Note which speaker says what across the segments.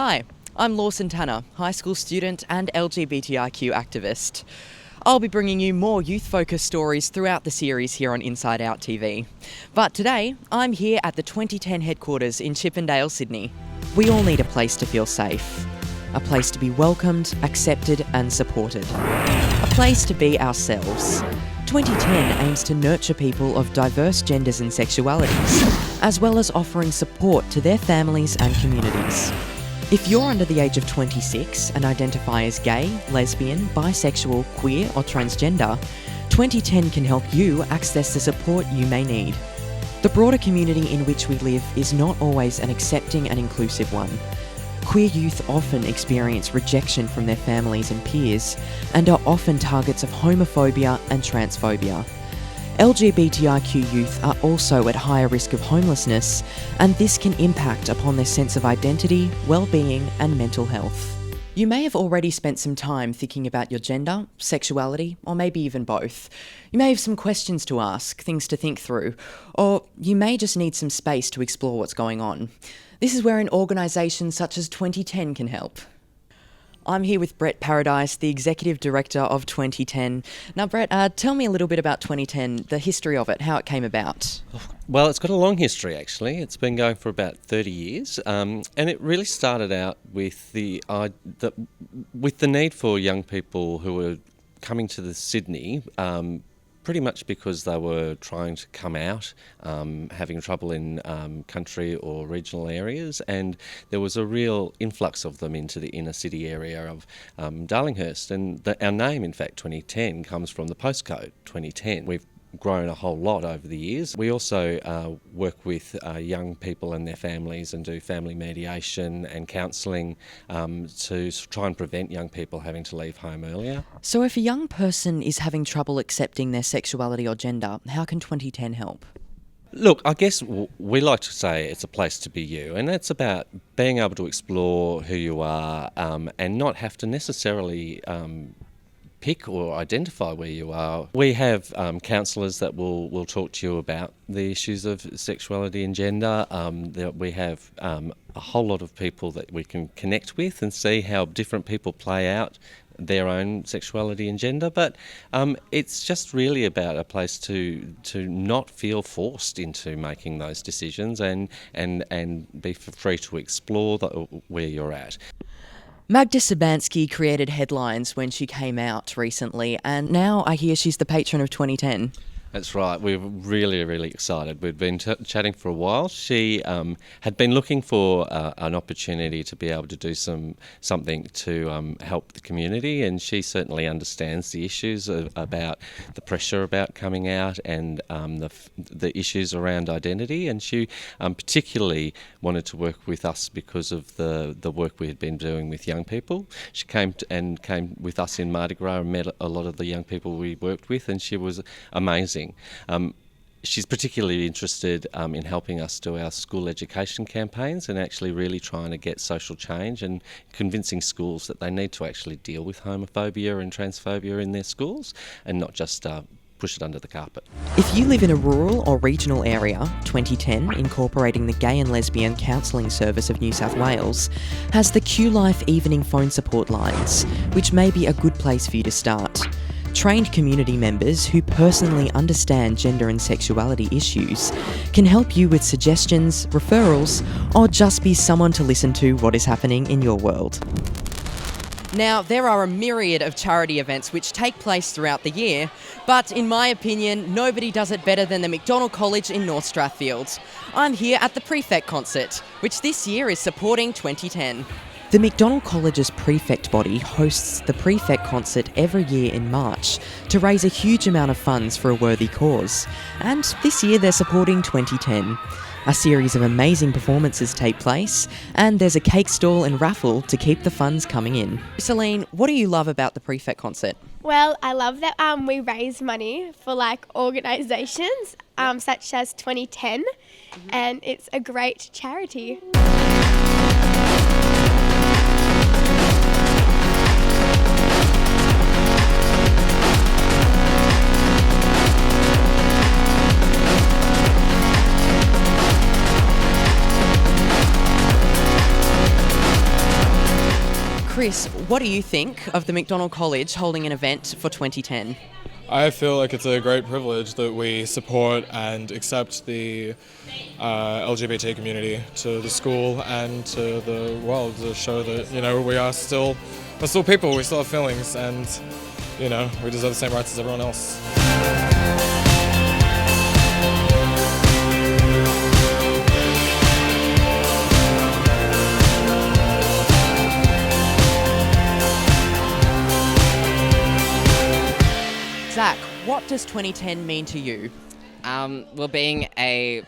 Speaker 1: Hi, I'm Lawson Tanner, high school student and LGBTIQ activist. I'll be bringing you more youth-focused stories throughout the series here on Insideout-TV. But today, I'm here at the 2010 headquarters in Chippendale, Sydney. We all need a place to feel safe. A place to be welcomed, accepted and supported. A place to be ourselves. 2010 aims to nurture people of diverse genders and sexualities, as well as offering support to their families and communities. If you're under the age of 26 and identify as gay, lesbian, bisexual, queer or transgender, 2010 can help you access the support you may need. The broader community in which we live is not always an accepting and inclusive one. Queer youth often experience rejection from their families and peers and are often targets of homophobia and transphobia. LGBTIQ youth are also at higher risk of homelessness, and this can impact upon their sense of identity, well-being and mental health. You may have already spent some time thinking about your gender, sexuality, or maybe even both. You may have some questions to ask, things to think through, or you may just need some space to explore what's going on. This is where an organisation such as 2010 can help. I'm here with Brett Paradise, the Executive Director of 2010. Now, Brett, tell me a little bit about 2010, the history of it, how it came about.
Speaker 2: Well, it's got a long history, actually. It's been going for about 30 years, and it really started out with the need for young people who were coming to Sydney, pretty much because they were trying to come out, having trouble in country or regional areas, and there was a real influx of them into the inner city area of Darlinghurst. And our name, in fact, 2010, comes from the postcode 2010. We've grown a whole lot over the years. We also work with young people and their families and do family mediation and counselling to try and prevent young people having to leave home earlier.
Speaker 1: So if a young person is having trouble accepting their sexuality or gender, how can 2010 help?
Speaker 2: Look, I guess we like to say it's a place to be you, and it's about being able to explore who you are and not have to necessarily pick or identify where you are. We have counsellors that will talk to you about the issues of sexuality and gender. We have a whole lot of people that we can connect with and see how different people play out their own sexuality and gender, but it's just really about a place to not feel forced into making those decisions and be free to explore where you're at.
Speaker 1: Magda Sabansky created headlines when she came out recently, and now I hear she's the patron of 2010.
Speaker 2: That's right. We're really, really excited. We've been chatting for a while. She had been looking for an opportunity to be able to do something to help the community, and she certainly understands the issues about the pressure about coming out and the issues around identity. And she particularly wanted to work with us because of the work we had been doing with young people. She came with us in Mardi Gras and met a lot of the young people we worked with, and she was amazing. She's particularly interested in helping us do our school education campaigns and actually really trying to get social change and convincing schools that they need to actually deal with homophobia and transphobia in their schools and not just push it under the carpet.
Speaker 1: If you live in a rural or regional area, 2010, incorporating the Gay and Lesbian Counselling Service of New South Wales, has the Q Life evening phone support lines, which may be a good place for you to start. Trained community members who personally understand gender and sexuality issues can help you with suggestions, referrals, or just be someone to listen to what is happening in your world. Now, there are a myriad of charity events which take place throughout the year, but in my opinion, nobody does it better than the Macdonald College in North Strathfield. I'm here at the Prefect Concert, which this year is supporting 2010. The Macdonald College's prefect body hosts the Prefect Concert every year in March to raise a huge amount of funds for a worthy cause. And this year they're supporting 2010. A series of amazing performances take place, and there's a cake stall and raffle to keep the funds coming in. Celine, what do you love about the Prefect Concert?
Speaker 3: Well, I love that we raise money for organisations such as 2010, and it's a great charity.
Speaker 1: Chris, what do you think of the Macdonald College holding an event for 2010?
Speaker 4: I feel like it's a great privilege that we support and accept the LGBT community to the school and to the world to show that, we're still people, we still have feelings, and, we deserve the same rights as everyone else.
Speaker 1: Zach, what does 2010 mean to you?
Speaker 5: Well, being a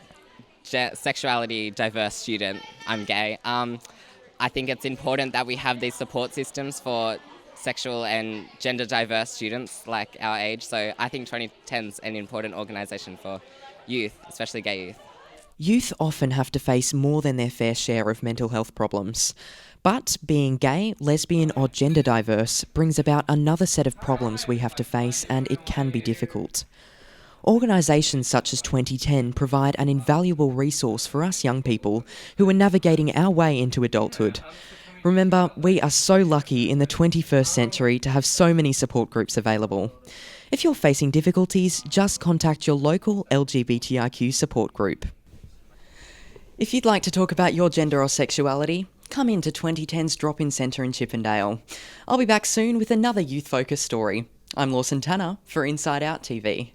Speaker 5: sexuality diverse student, I'm gay. I think it's important that we have these support systems for sexual and gender diverse students like our age. So I think 2010 is an important organisation for youth, especially gay youth.
Speaker 1: Youth often have to face more than their fair share of mental health problems. But being gay, lesbian or gender diverse brings about another set of problems we have to face, and it can be difficult. Organisations such as 2010 provide an invaluable resource for us young people who are navigating our way into adulthood. Remember, we are so lucky in the 21st century to have so many support groups available. If you're facing difficulties, just contact your local LGBTIQ support group. If you'd like to talk about your gender or sexuality, come into 2010's Drop-In Centre in Chippendale. I'll be back soon with another youth-focused story. I'm Lawson Tanner for Inside Out TV.